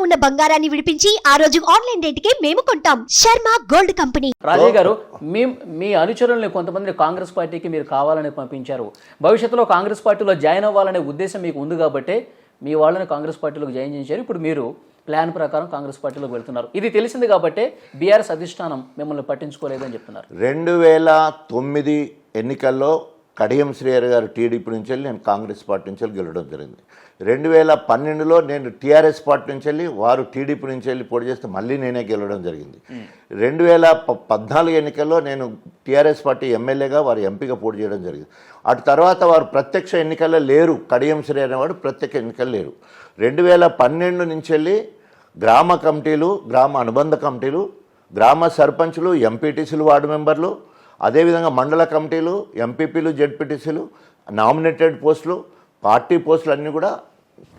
ఉన్న బంగారాన్ని విడిపించి ఆ రోజు ఆన్లైన్ రేటుకే మేము కొంటాం. Sharma gold company. రాజయ్య గారు, మీ అనుచరుల్ని కొంతమంది కాంగ్రెస్ పార్టీకి మీరు కావాలని పంపించారు. భవిష్యత్తులో కాంగ్రెస్ పార్టీలో జాయిన్ అవ్వాలనే ఉద్దేశం మీకు ఉంది కాబట్టి మీ వాళ్ళని కాంగ్రెస్ పార్టీలోకి జాయిన్ చేశారు. ఇప్పుడు మీరు ప్లాన్ ప్రకారం కాంగ్రెస్ పార్టీలోకి వెళ్తున్నారు. ఇది తెలిసింది కాబట్టి బీఆర్ఎస్ అధిష్టానం మిమ్మల్ని పట్టించుకోలేదని చెప్తున్నారు. 2009 ఎన్నికల్లో కడియం శ్రీహరి గారు టీడీపీ నుంచి వెళ్ళి నేను కాంగ్రెస్ పార్టీ నుంచి వెళ్ళి గెలవడం జరిగింది. 2012లో నేను టీఆర్ఎస్ పార్టీ నుంచి వెళ్ళి వారు టీడీపీ నుంచి వెళ్ళి పోటీ చేస్తే మళ్ళీ నేనే గెలవడం జరిగింది. 2014 ఎన్నికల్లో నేను టీఆర్ఎస్ పార్టీ ఎమ్మెల్యేగా వారు ఎంపీగా పోటీ చేయడం జరిగింది. అటు తర్వాత వారు ప్రత్యక్ష ఎన్నికల్లో లేరు. కడియం శ్రీహరి అనేవాడు ప్రత్యక్ష ఎన్నికలు లేరు. 2012 నుంచి వెళ్ళి గ్రామ కమిటీలు, గ్రామ అనుబంధ కమిటీలు, గ్రామ సర్పంచులు, ఎంపీటీసీలు, వార్డు మెంబర్లు, అదేవిధంగా మండల కమిటీలు, ఎంపీపీలు, జెడ్పీటీసీలు, నామినేటెడ్ పోస్టులు, పార్టీ పోస్టులు అన్నీ కూడా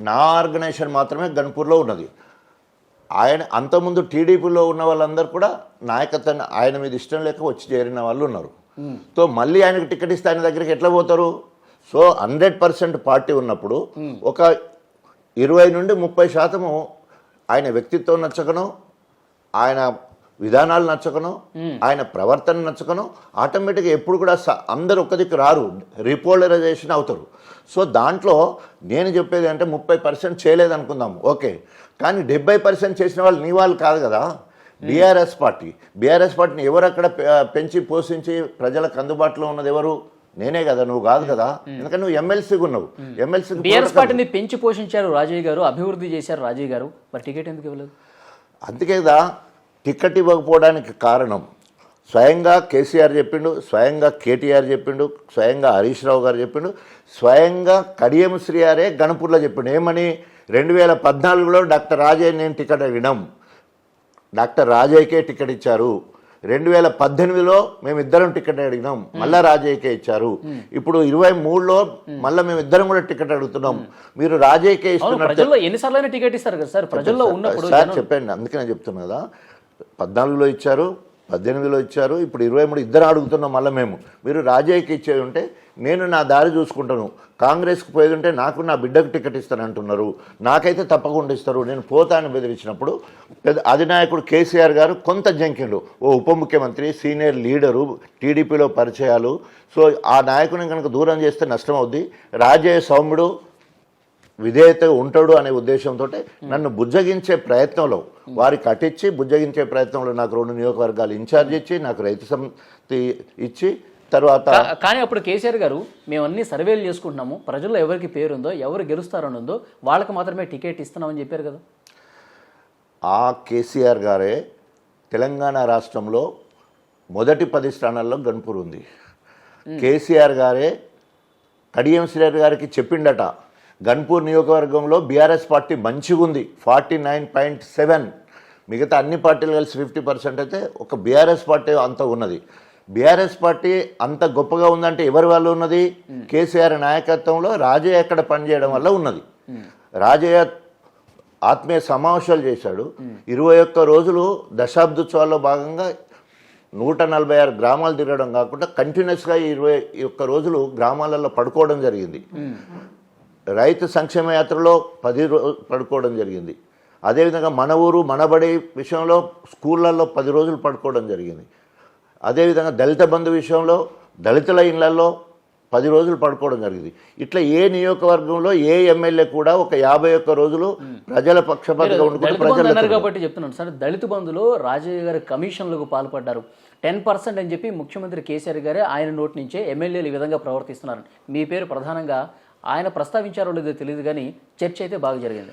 నా ఆర్గనైజేషన్ మాత్రమే గన్పూర్లో ఉన్నది. ఆయన అంతకుముందు టీడీపీలో ఉన్న వాళ్ళందరూ కూడా నాయకత్వాన్ని ఆయన మీద ఇష్టం లేక వచ్చి చేరిన వాళ్ళు ఉన్నారు. సో మళ్ళీ ఆయనకు టికెట్ ఇస్తే ఆయన దగ్గరికి ఎట్లా పోతారు? సో 100% పార్టీ ఉన్నప్పుడు ఒక 20 నుండి 30% ఆయన వ్యక్తిత్వం నచ్చకను, ఆయన విధానాలు నచ్చకను, ఆయన ప్రవర్తన నచ్చకను, ఆటోమేటిక్గా ఎప్పుడు కూడా అందరూ ఒక్క దిక్కు రారు, రీపోలరైజేషన్ అవుతారు. సో దాంట్లో నేను చెప్పేది అంటే 30% చేయలేదు అనుకుందాము, ఓకే, కానీ 70% చేసిన వాళ్ళు నీ వాళ్ళు కాదు కదా. బీఆర్ఎస్ పార్టీని ఎవరు అక్కడ పెంచి పోషించి ప్రజలకు అందుబాటులో ఉన్నది ఎవరు? నేనే కదా, నువ్వు కాదు కదా. ఎందుకంటే నువ్వు ఎమ్మెల్సీగా ఉన్నావు. బీఆర్ఎస్ పార్టీని పెంచి పోషించారు రాజయ్య గారు, అభివృద్ధి చేశారు రాజయ్య గారు, మరి టికెట్ ఎందుకు ఇవ్వలేదు? అందుకే కదా టికెట్ ఇవ్వకపోవడానికి కారణం స్వయంగా కేసీఆర్ చెప్పిండు, స్వయంగా కేటీఆర్ చెప్పిండు, స్వయంగా హరీష్ రావు గారు చెప్పిండు, స్వయంగా కడియం శ్రీహరే గణపూర్లో చెప్పిండు. ఏమని? 2014లో డాక్టర్ రాజయ్య నేను టికెట్ అడిగినాం, డాక్టర్ రాజయ్యకే టికెట్ ఇచ్చారు. 2018లో మేమిద్దరం టికెట్ అడిగినాం, మళ్ళా రాజయ్యకే ఇచ్చారు. ఇప్పుడు 23లో మళ్ళీ మేమిద్దరం కూడా టికెట్ అడుగుతున్నాం. మీరు రాజయ్యకే ఇస్తున్నారు. ఎన్నిసార్లు టికెట్ ఇస్తారు కదా సార్ ప్రజల్లో ఉన్నప్పుడు? సార్ చెప్పండి, అందుకే నేను చెప్తున్నా కదా, 14లో ఇచ్చారు, 18లో ఇచ్చారు, ఇప్పుడు 23 ఇద్దరు అడుగుతున్నాం మళ్ళీ మేము. మీరు రాజయ్యకి ఇచ్చేది ఉంటే నేను నా దారి చూసుకుంటాను, కాంగ్రెస్కి పోయేది ఉంటే నాకు నా బిడ్డకు టికెట్ ఇస్తానంటున్నారు, నాకైతే తప్పకుండా ఇస్తారు, నేను పోతాను బెదిరించినప్పుడు అధినాయకుడు కేసీఆర్ గారు కొంత జంకిండు, ఓ ఉప ముఖ్యమంత్రి, సీనియర్ లీడరు, టీడీపీలో పరిచయాలు, సో ఆ నాయకుని కనుక దూరం చేస్తే నష్టం అవుద్ది, రాజయ్య సౌమ్యుడు విధేయతగా ఉంటాడు అనే ఉద్దేశంతో నన్ను బుజ్జగించే ప్రయత్నంలో, వారికి అటిచ్చి బుజ్జగించే ప్రయత్నంలో నాకు 2 నియోజకవర్గాలు ఇన్ఛార్జ్ ఇచ్చి, నాకు రైతు సమితి ఇచ్చి, తర్వాత కానీ అప్పుడు కేసీఆర్ గారు మేము అన్ని సర్వేలు చేసుకుంటున్నాము, ప్రజల్లో ఎవరికి పేరుందో, ఎవరు గెలుస్తారని ఉందో వాళ్ళకి మాత్రమే టికెట్ ఇస్తున్నామని చెప్పారు కదా. ఆ కేసీఆర్ గారే తెలంగాణ రాష్ట్రంలో మొదటి 10 స్థానాల్లో గన్పూర్ ఉంది. కేసీఆర్ గారే కడియం శ్రీహరి గారికి చెప్పిండట, గన్పూర్ నియోజకవర్గంలో బీఆర్ఎస్ పార్టీ మంచిగా ఉంది, 49.7, మిగతా అన్ని పార్టీలు కలిసి 50% అయితే ఒక బీఆర్ఎస్ పార్టీ అంత ఉన్నది. బీఆర్ఎస్ పార్టీ అంత గొప్పగా ఉందంటే ఎవరి వల్ల ఉన్నది? కేసీఆర్ నాయకత్వంలో రాజయ్య ఎక్కడ పనిచేయడం వల్ల ఉన్నది. రాజయ్య ఆత్మీయ సమావేశాలు చేశాడు, 21 రోజులు దశాబ్దోత్సవాల్లో భాగంగా 146 గ్రామాలు తిరగడం కాకుండా కంటిన్యూస్గా 21 రోజులు గ్రామాలలో పడుకోవడం జరిగింది. రైతు సంక్షేమ యాత్రలో 10 రోజులు పడుకోవడం జరిగింది. అదేవిధంగా మన ఊరు మనబడి విషయంలో స్కూళ్ళల్లో 10 రోజులు పడుకోవడం జరిగింది. అదేవిధంగా దళిత బంధు విషయంలో దళితుల ఇళ్లలో 10 రోజులు పడుకోవడం జరిగింది. ఇట్లా ఏ నియోజకవర్గంలో ఏ ఎమ్మెల్యే కూడా ఒక 51 రోజులు ప్రజల పక్షపాతంగా ఉండుకుంటూ కాబట్టి చెప్తున్నాను సార్, దళిత బంధులో రాజయ్య గారి కమిషన్లకు పాల్పడ్డారు 10% అని చెప్పి ముఖ్యమంత్రి కేసీఆర్ గారే ఆయన నోటి నుంచే ఎమ్మెల్యేలు ఈ విధంగా ప్రవర్తిస్తున్నారు. మీ పేరు ప్రధానంగా ఆయన ప్రస్తావించారో లేదో తెలియదు, కానీ చర్చ అయితే బాగా జరిగింది.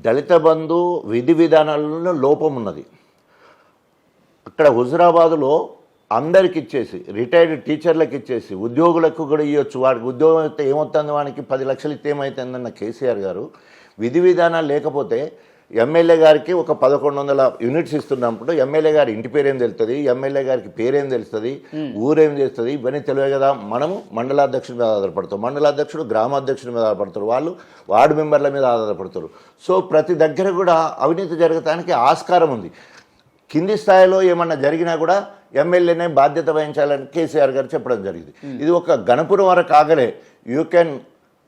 దళిత బంధు విధి విధానాలలో లోపం ఉన్నది. అక్కడ హుజురాబాదులో అందరికి ఇచ్చేసి, రిటైర్డ్ టీచర్లకు ఇచ్చేసి, ఉద్యోగులకు కూడా ఇవ్వచ్చు, వాడికి ఉద్యోగం అయితే ఏమవుతుంది, వానికి 10 లక్షలు ఇస్తే ఏమవుతుందన్న కేసీఆర్ గారు విధి విధానాలు లేకపోతే ఎమ్మెల్యే గారికి ఒక 1100 యూనిట్స్ ఇస్తున్నప్పుడు ఎమ్మెల్యే గారి ఇంటి పేరేం తెలుస్తుంది, ఎమ్మెల్యే గారికి పేరేం తెలుస్తుంది, ఊరేం చేస్తుంది, ఇవన్నీ తెలియదు కదా. మనము మండలాధ్యక్షుడి మీద ఆధారపడతాం, మండలాధ్యక్షుడు గ్రామాధ్యక్షుడి మీద ఆధారపడతారు, వాళ్ళు వార్డు మెంబర్ల మీద ఆధారపడతారు. సో ప్రతి దగ్గర కూడా అవినీతి జరగటానికి ఆస్కారం ఉంది. కింది స్థాయిలో ఏమన్నా జరిగినా కూడా ఎమ్మెల్యేనే బాధ్యత వహించాలని కేసీఆర్ గారు చెప్పడం జరిగింది. ఇది ఒక గణపురం వరకు ఆగలే, you can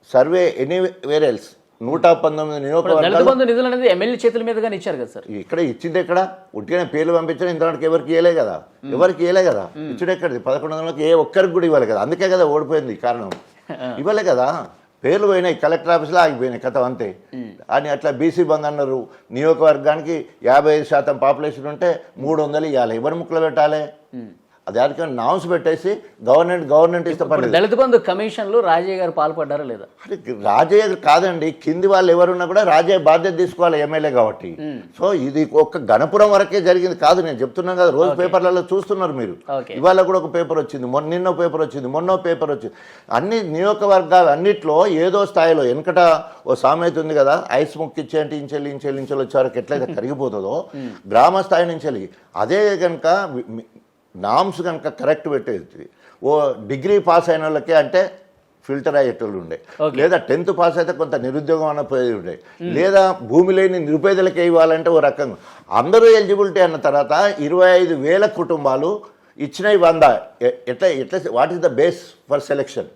survey anywhere else. 119 దళిత నియోజకవర్గాలు బంధు నిధులు అనేది ఎమ్మెల్యే చేతుల మీదుగానే ఇచ్చారు కదా సార్. ఇక్కడ ఇచ్చింది ఎక్కడ ఉట్టిగానే పేర్లు పంపించడం ఇంతవరకు ఎవరికి ఇవ్వలే కదా, ఎవరికి ఇవ్వలే కదా. ఇచ్చుడు ఎక్కడిది 1100కి ఏ ఒక్కరికి కూడా ఇవ్వాలి కదా, అందుకే కదా ఓడిపోయింది కారణం. ఇవ్వలే కదా, పేర్లు పోయినాయి కలెక్టర్ ఆఫీస్లో ఆగిపోయినాయి కథ అంతే. అని అట్లా బీసీ బంద్ అన్నారు, నియోజకవర్గానికి 55% పాపులేషన్ ఉంటే 300 ఇవ్వాలి, ఎవరి ముక్కలు పెట్టాలి? అది దానికి నామ్స్ పెట్టేసి గవర్నమెంట్ ఇస్తే పర్లేదు. దళిత బంధు కమిషన్లు రాజయ్య గారు పాల్పడ్డారా లేదా? రాజయ్య కాదండి, కింది వాళ్ళు ఎవరున్నా కూడా రాజయ్య బాధ్యత తీసుకోవాలి ఎమ్మెల్యే కాబట్టి. సో ఇది ఒక్క గణపురం వరకే జరిగింది కాదు, నేను చెప్తున్నాను కదా, రోజు పేపర్లలో చూస్తున్నారు మీరు. ఇవాళ కూడా ఒక పేపర్ వచ్చింది, నిన్నో పేపర్ వచ్చింది, మొన్నో పేపర్ వచ్చింది. అన్ని నియోజకవర్గాలు అన్నిట్లో ఏదో స్థాయిలో, వెనకట ఓ సామెత ఉంది కదా, ఐస్ ముక్కిచ్చేంటి ఇంచెల్లి వచ్చేవరకు ఎట్లయితే కరిగిపోతుందో గ్రామ స్థాయి నుంచి అదే కనుక నామ్స్ కనుక కరెక్ట్ పెట్టేది. ఓ డిగ్రీ పాస్ అయిన వాళ్ళకే అంటే ఫిల్టర్ అయ్యేటోళ్ళు ఉండే, లేదా 10th పాస్ అయితే కొంత నిరుద్యోగం అన్న పోయేది ఉండే, లేదా భూమి లేని నిరుపేదలకే ఇవ్వాలంటే ఓ రకంగా. అందరూ ఎలిజిబిలిటీ అన్న తర్వాత 25,000 కుటుంబాలు ఇచ్చినవి 100. ఎట్లా what is the base for selection?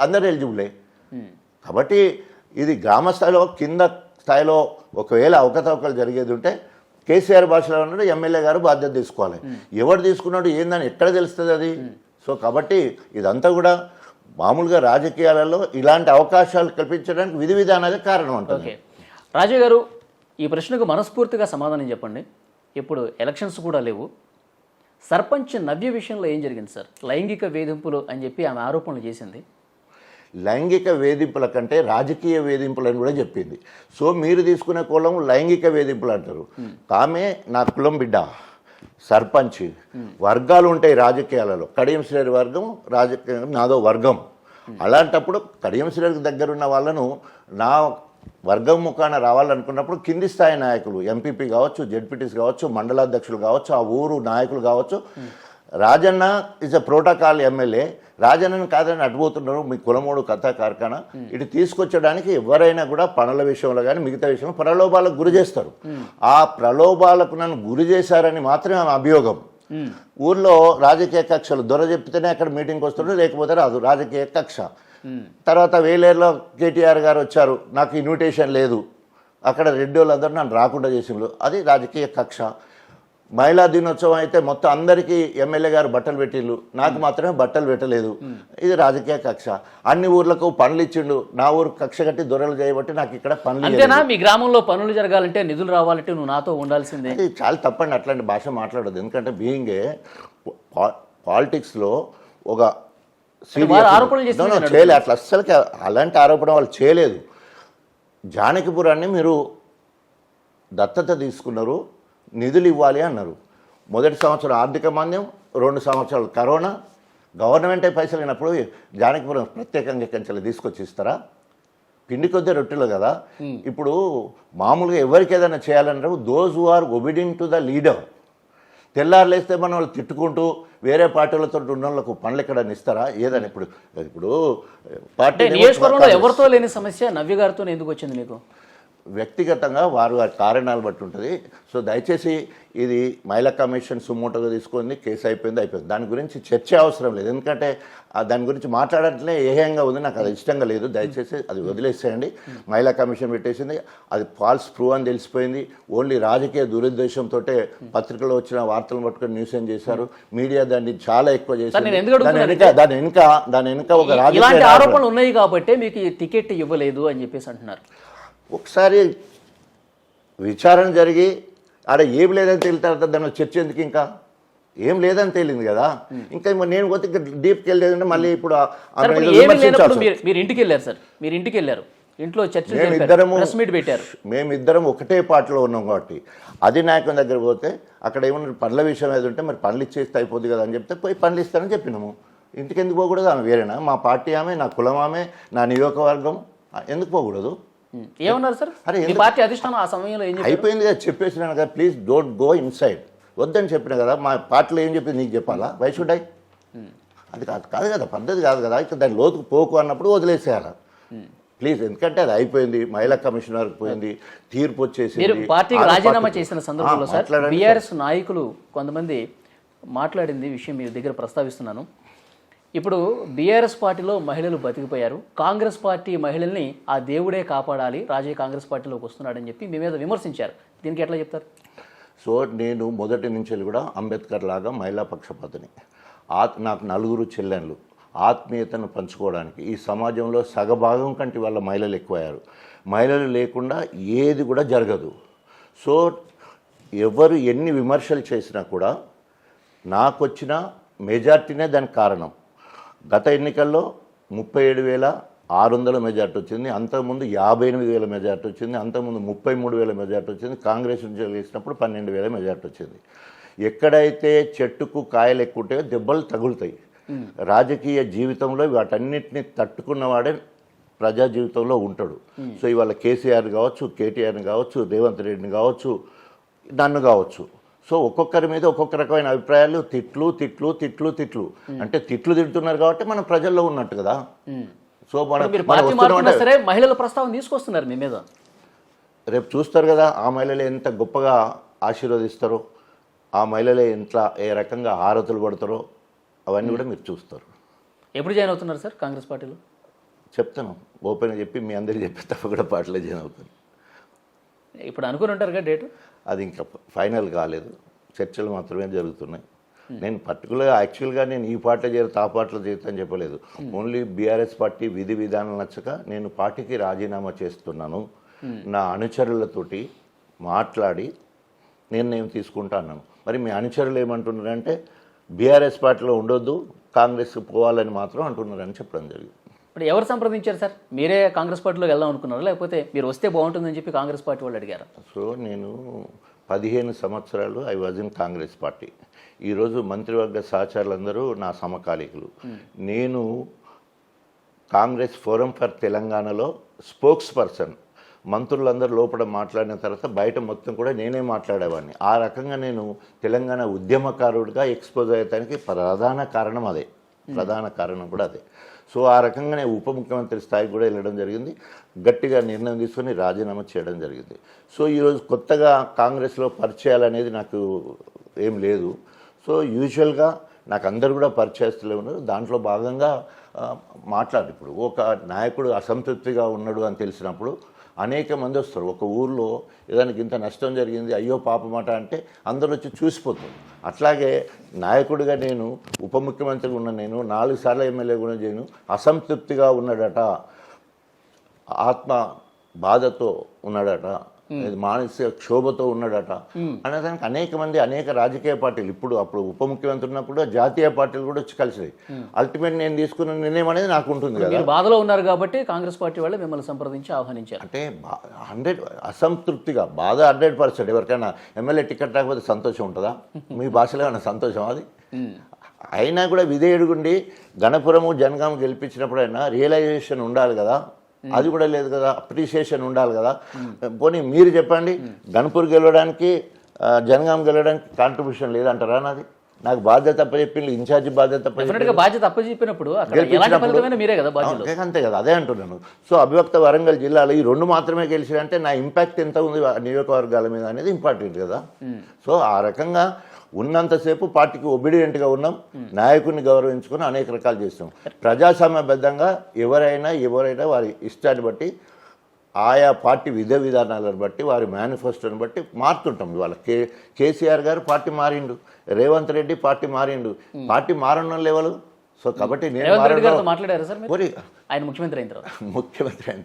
అందరు ఎలిజిబులే. కాబట్టి ఇది గ్రామ స్థాయిలో, కింద స్థాయిలో ఒకవేళ అవకతవకలు జరిగేది ఉంటే కేసీఆర్ భాషలో ఉన్నాడు, ఎమ్మెల్యే గారు బాధ్యత తీసుకోవాలి. ఎవరు తీసుకున్నాడు ఏందని ఎక్కడ తెలుస్తుంది అది? సో కాబట్టి ఇదంతా కూడా మామూలుగా రాజకీయాలలో ఇలాంటి అవకాశాలు కల్పించడానికి విధి విధానాలే కారణం ఉంటుంది. రాజు గారు, ఈ ప్రశ్నకు మనస్ఫూర్తిగా సమాధానం చెప్పండి. ఇప్పుడు ఎలక్షన్స్ కూడా లేవు. సర్పంచ్ నవ్య విషయంలో ఏం జరిగింది సార్? లైంగిక వేధింపులు అని చెప్పి ఆమె ఆరోపణలు చేసింది. లైంగిక వేధింపుల కంటే రాజకీయ వేధింపులు అని కూడా చెప్పింది. సో మీరు తీసుకునే కులం లైంగిక వేధింపులు అంటారు. ఆమె నా కులం బిడ్డ, సర్పంచ్. వర్గాలు ఉంటాయి రాజకీయాలలో, కడియం శ్రేణి వర్గం, రాజకీయం నాదో వర్గం. అలాంటప్పుడు కడియం శ్రేణికి దగ్గరున్న వాళ్ళను నా వర్గం ముఖాన రావాలనుకున్నప్పుడు కింది స్థాయి నాయకులు, ఎంపీపీ కావచ్చు, జెడ్పీటీస్ కావచ్చు, మండలాధ్యక్షులు కావచ్చు, ఆ ఊరు నాయకులు కావచ్చు. Rajanna is a protocol MLA. రాజన్నను కాదని అడ్డుపోతున్నారు మీ కులమోడు కథా కార్ఖానా. ఇటు తీసుకొచ్చడానికి ఎవరైనా కూడా పనుల విషయంలో కానీ మిగతా విషయంలో ప్రలోభాలకు గురి చేస్తారు. ఆ ప్రలోభాలకు నన్ను గురి చేశారని మాత్రమే ఆమె అభియోగం. ఊర్లో రాజకీయ కక్షలు దొర చెప్తేనే అక్కడ మీటింగ్కి వస్తుండ్రు, లేకపోతే రాదు రాజకీయ కక్ష. తర్వాత వేలేరులో కేటీఆర్ గారు వచ్చారు, నాకు ఇన్విటేషన్ లేదు, అక్కడ రెడ్డి వాళ్ళందరూ నన్ను రాకుండా చేసిండ్రు, అది రాజకీయ కక్ష. మహిళా దినోత్సవం అయితే మొత్తం అందరికీ ఎమ్మెల్యే గారు బట్టలు పెట్టిళ్ళు, నాకు మాత్రమే బట్టలు పెట్టలేదు, ఇది రాజకీయ కక్ష. అన్ని ఊర్లకు పనులు ఇచ్చిండు, నా ఊరు కక్ష కట్టి దొరలు చేయబట్టి నాకు ఇక్కడ పనులు. అంతేనా? మీ గ్రామంలో పనులు జరగాలంటే, నిధులు రావాలంటే నువ్వు నాతో ఉండాల్సిందే. అది చాలా తప్పండి, అట్లాంటి భాష మాట్లాడదు. ఎందుకంటే బీయింగే పాలిటిక్స్లో ఒక చేయలేదు, అట్లా అస్సలకి అలాంటి ఆరోపణ వాళ్ళు చేయలేదు. జానకిపురాన్ని మీరు దత్తత తీసుకున్నారు, నిధులు ఇవ్వాలి అన్నారు. మొదటి సంవత్సరం ఆర్థిక మాంద్యం, 2 సంవత్సరాలు కరోనా, గవర్నమెంటే పైసలు అయినప్పుడు జానకిపురం ప్రత్యేకంగా కంచెలు తీసుకొచ్చి ఇస్తారా? పిండి కొద్ది రొట్టెలు కదా. ఇప్పుడు మామూలుగా ఎవరికి ఏదైనా చేయాలన్నారు, those who are obedient to the leader. తెల్లారులేస్తే మనం వాళ్ళు తిట్టుకుంటూ వేరే పార్టీలతో ఉన్న వాళ్ళకు పనులు ఎక్కడ ఇస్తారా? ఏదని ఇప్పుడు పార్టీ నియోజకవర్గంలో ఎవరితో లేని సమస్య నవ్య గారితో ఎందుకు వచ్చింది మీకు? వ్యక్తిగతంగా వారి కారణాలు బట్టి ఉంటుంది. సో దయచేసి ఇది మహిళా కమిషన్ సుమోటోగా తీసుకుంది, కేసు అయిపోయింది. దాని గురించి చర్చ అవసరం లేదు, ఎందుకంటే దాని గురించి మాట్లాడట్లే ఏహ్యంగా ఉంది, నాకు అది ఇష్టంగా లేదు. దయచేసి అది వదిలేసేయండి. మహిళా కమిషన్ పెట్టేసింది, అది ఫాల్స్ ప్రూవ్ అని తెలిసిపోయింది. ఓన్లీ రాజకీయ దురుద్దేశంతో పత్రికలో వచ్చిన వార్తలను పట్టుకొని న్యూస్ ఏం చేశారు, మీడియా దాన్ని చాలా ఎక్కువ చేశారు. దాని వెనుక ఒక రాజకీయ ఆరోపణలు ఉన్నాయి కాబట్టి మీకు టికెట్ ఇవ్వలేదు అని చెప్పేసి అంటున్నారు. ఒకసారి విచారణ జరిగి ఆడ ఏం లేదని తేలిన తర్వాత దాని చర్చ ఎందుకు? ఇంకా ఏం లేదని తేలింది కదా. ఇంకా నేను పోతే ఇంకా డీప్కి వెళ్ళలేదంటే మళ్ళీ ఇప్పుడు మీరు ఇంటికి వెళ్ళారు సార్, మీరు ఇంటికి వెళ్ళారు, ఇంట్లో చర్చ మేమిద్దరం ఒకటే పార్టీలో ఉన్నాం కాబట్టి అధినాయకుని దగ్గర పోతే అక్కడ ఏమన్నా పనుల విషయం ఏది ఉంటే మరి పనులు ఇచ్చేస్తే అయిపోద్ది కదా అని చెప్తే పోయి పనులు ఇస్తానని చెప్పినాము. ఇంటికి ఎందుకు పోకూడదు? ఆమె వేరేనా? మా పార్టీ ఆమె, నా కులం ఆమె, నా నియోజకవర్గం, ఎందుకు పోకూడదు? ఏమన్నారు సార్? అరే పార్టీ అధిష్టానం ఆ సమయంలో అయిపోయింది కదా, చెప్పేసినాను కదా, ప్లీజ్ డోంట్ గో ఇన్సైడ్, వద్దని చెప్పిన కదా. మా పార్టీలో ఏం చెప్పింది నీకు చెప్పాలా? Why should I? అది కాదు కదా, పద్ధతి కాదు కదా. ఇక దాని లోతుకు పోకు అన్నప్పుడు వదిలేసేయాలి ప్లీజ్. ఎందుకంటే అది అయిపోయింది, మహిళా కమిషనర్ పోయింది, తీర్పు వచ్చేసి. మీరు పార్టీకి రాజీనామా చేసిన సందర్భంలో సార్ బీఆర్ఎస్ నాయకులు కొంతమంది మాట్లాడింది విషయం మీ దగ్గర ప్రస్తావిస్తున్నాను. ఇప్పుడు బీఆర్ఎస్ పార్టీలో మహిళలు బతికిపోయారు, కాంగ్రెస్ పార్టీ మహిళల్ని ఆ దేవుడే కాపాడాలి, రాజయ్య కాంగ్రెస్ పార్టీలోకి వస్తున్నాడని చెప్పి మీ మీద విమర్శించారు. దీనికి ఎట్లా చెప్తారు? సో నేను మొదటి నుంచి కూడా అంబేద్కర్ లాగా మహిళా పక్షపాతిని. నాకు 4 చెల్లెళ్ళు. ఆత్మీయతను పంచుకోవడానికి ఈ సమాజంలో సగభాగం కంటే వాళ్ళ మహిళలు ఎక్కువయ్యారు. మహిళలు లేకుండా ఏది కూడా జరగదు. సో ఎవరు ఎన్ని విమర్శలు చేసినా కూడా నాకు వచ్చిన మెజార్టీనే దానికి కారణం. గత ఎన్నికల్లో 37,600 మెజార్టీ వచ్చింది, అంతకుముందు 58,000 మెజార్టీ వచ్చింది, అంతకుముందు 33,000 మెజార్టీ వచ్చింది, కాంగ్రెస్ నుంచి వేసినప్పుడు 12,000 మెజార్టీ వచ్చింది. ఎక్కడైతే చెట్టుకు కాయలు ఎక్కుంటాయో దెబ్బలు తగులుతాయి. రాజకీయ జీవితంలో వాటన్నిటిని తట్టుకున్నవాడే ప్రజా జీవితంలో ఉంటాడు. సో ఇవాళ కేసీఆర్ కావచ్చు, కేటీఆర్ని కావచ్చు, రేవంత్ రెడ్డిని కావచ్చు, నన్ను కావచ్చు. సో ఒక్కొక్కరి మీద ఒక్కొక్క రకమైన అభిప్రాయాలు, తిట్లు తిట్లు తిట్లు తిట్లు అంటే తిట్లు తింటున్నారు కాబట్టి మనం ప్రజల్లో ఉన్నట్టు కదా. సో సరే మహిళల ప్రస్తావన తీసుకొస్తున్నారు మీ మీద, రేపు చూస్తారు కదా ఆ మహిళలు ఎంత గొప్పగా ఆశీర్వదిస్తారో, ఆ మహిళలే ఏ రకంగా హారతులు పడతారో అవన్నీ కూడా మీరు చూస్తారు. ఎప్పుడు జాయిన్ అవుతున్నారు సార్ కాంగ్రెస్ పార్టీలో? చెప్తాను, ఓపెన్గా చెప్పి మీ అందరికీ చెప్పి తప్పకుండా పార్టీలో జాయిన్ అవుతాను. ఇప్పుడు అనుకుని ఉంటారు కదా డేటు? అది ఇంకా ఫైనల్ కాలేదు, చర్చలు మాత్రమే జరుగుతున్నాయి. నేను పర్టికులర్గా యాక్చువల్గా నేను ఈ పార్టీలో చేరుతా ఆ పార్టీలో చేరుతాను చెప్పలేదు. ఓన్లీ బీఆర్ఎస్ పార్టీ విధి విధానం నచ్చక నేను పార్టీకి రాజీనామా చేస్తున్నాను, నా అనుచరులతోటి మాట్లాడి నిర్ణయం తీసుకుంటా అన్నాను. మరి మీ అనుచరులు ఏమంటున్నారంటే బీఆర్ఎస్ పార్టీలో ఉండొద్దు, కాంగ్రెస్కి పోవాలని మాత్రం అంటున్నారని చెప్పడం జరిగింది. ఇప్పుడు ఎవరు సంప్రదించారు సార్? మీరే కాంగ్రెస్ పార్టీలోకి వెళ్దాం అనుకున్నారా, లేకపోతే మీరు వస్తే బాగుంటుందని చెప్పి కాంగ్రెస్ పార్టీ వాళ్ళు అడిగారా? సో నేను 15 సంవత్సరాలు I was in Congress party. ఈరోజు మంత్రివర్గ సహచరులందరూ నా సమకాలీకులు. నేను కాంగ్రెస్ ఫోరం ఫర్ తెలంగాణలో స్పోక్స్ పర్సన్. మంత్రులందరూ లోపల మాట్లాడిన తర్వాత బయట మొత్తం కూడా నేనే మాట్లాడేవాడిని. ఆ రకంగా నేను తెలంగాణ ఉద్యమకారుడిగా ఎక్స్పోజ్ అయ్యడానికి ప్రధాన కారణం అదే, ప్రధాన కారణం కూడా అదే. సో ఆ రకంగా నేను ఉప ముఖ్యమంత్రి స్థాయికి కూడా వెళ్ళడం జరిగింది, గట్టిగా నిర్ణయం తీసుకొని రాజీనామా చేయడం జరిగింది. సో ఈరోజు కొత్తగా కాంగ్రెస్లో పరిచయాలు అనేది నాకు ఏం లేదు. సో యూజువల్గా నాకు అందరు కూడా పరిచయస్తులే ఉన్నారు. దాంట్లో భాగంగా మాట్లాడు. ఇప్పుడు ఒక నాయకుడు అసంతృప్తిగా ఉన్నాడు అని తెలిసినప్పుడు అనేక మంది వస్తారు. ఒక ఊర్లో ఏదైనా ఇంత నష్టం జరిగింది, అయ్యో పాపమాట అంటే అందరూ వచ్చి చూసిపోతారు. అట్లాగే నాయకుడిగా నేను ఉప ముఖ్యమంత్రిగా ఉన్న నేను 4 సార్లు ఎమ్మెల్యే కూడా చేయను, అసంతృప్తిగా ఉన్నాడట, ఆత్మ బాధతో ఉన్నాడట, మానసిక క్షోభతో ఉన్నాడట అనేదానికి అనేక మంది అనేక రాజకీయ పార్టీలు అప్పుడు ఉప ముఖ్యమంత్రి ఉన్నప్పుడు జాతీయ పార్టీలు కూడా వచ్చి కలిసినాయి. అల్టిమేట్ నేను తీసుకున్న నిర్ణయం అనేది నాకు ఉంటుంది కదా. బాధలో ఉన్నారు కాబట్టి కాంగ్రెస్ పార్టీ వాళ్ళు మిమ్మల్ని సంప్రదించి ఆహ్వానించారు. అంటే 100 అసంతృప్తిగా బాధ 100%. ఎవరికైనా ఎమ్మెల్యే టికెట్ రాకపోతే సంతోషం ఉంటుందా? మీ భాషలో ఏమైనా సంతోషం అది? అయినా కూడా విధేయుడుగుండి గణపురము జనగాం గెలిపించినప్పుడైనా రియలైజేషన్ ఉండాలి కదా, అది కూడా లేదు కదా, అప్రిషియేషన్ ఉండాలి కదా. పోనీ మీరు చెప్పండి, గణపూర్ గెలవడానికి జనగాం గెలవడానికి కాంట్రిబ్యూషన్ లేదంటారా? నాది నాకు బాధ్యత అప్పచెప్పింది, ఇన్ఛార్జి బాధ్యత అప్పచెప్పినప్పుడు అంతే కదా, అదే అంటున్నాను. సో అభివక్త వరంగల్ జిల్లాలో ఈ 2 మాత్రమే గెలిచారంటే నా ఇంపాక్ట్ ఎంత ఉంది నియోజకవర్గాల మీద అనేది ఇంపార్టెంట్ కదా. సో ఆ రకంగా ఉన్నంతసేపు పార్టీకి ఒబిడియంట్గా ఉన్నాం, నాయకుడిని గౌరవించుకుని అనేక రకాలు చేస్తాం. ప్రజాస్వామ్యబద్ధంగా ఎవరైనా వారి ఇష్టాన్ని బట్టి ఆయా పార్టీ విధానాలను బట్టి వారి మేనిఫెస్టోని బట్టి మారుతుంటాం. ఇవాళ కేసీఆర్ గారు పార్టీ మారిండు, రేవంత్ రెడ్డి పార్టీ మారిండు, పార్టీ మారడం లెవెల్. సో కాబట్టి నేను మాట్లాడారు సార్, ఆయన ముఖ్యమంత్రి అయిన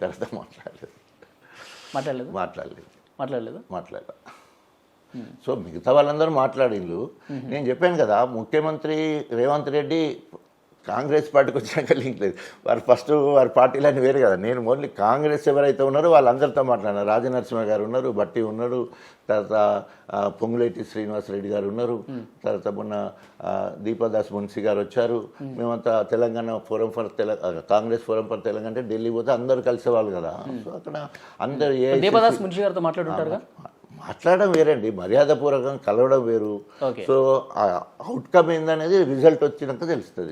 తర్వాత మాట్లాడలేదు. సో మిగతా వాళ్ళందరూ మాట్లాడిండ్రు. నేను చెప్పాను కదా, ముఖ్యమంత్రి రేవంత్ రెడ్డి కాంగ్రెస్ పార్టీకి వచ్చినాక లింక్ లేదు. వారి పార్టీలన్నీ వేరు కదా. నేను ఓన్లీ కాంగ్రెస్ ఎవరైతే ఉన్నారో వాళ్ళందరితో మాట్లాడినా. రాజనరసింహ గారు ఉన్నారు, బట్టి ఉన్నాడు, తర్వాత పొంగులేటి శ్రీనివాసరెడ్డి గారు ఉన్నారు, తర్వాత మొన్న దీపాదాస్ మున్సి గారు వచ్చారు. మేమంతా తెలంగాణ కాంగ్రెస్ ఫోరం ఫర్ తెలంగాణ అంటే ఢిల్లీ పోతే అందరూ కలిసేవాళ్ళు కదా. సో అక్కడ అందరు దీపాదాస్ మున్సి గారితో మాట్లాడుంటారు. మాట్లాడడం వేరండి, మర్యాదపూర్వకంగా కలవడం వేరు. సో అవుట్కమ్ ఏందనేది రిజల్ట్ వచ్చినాక తెలుస్తుంది.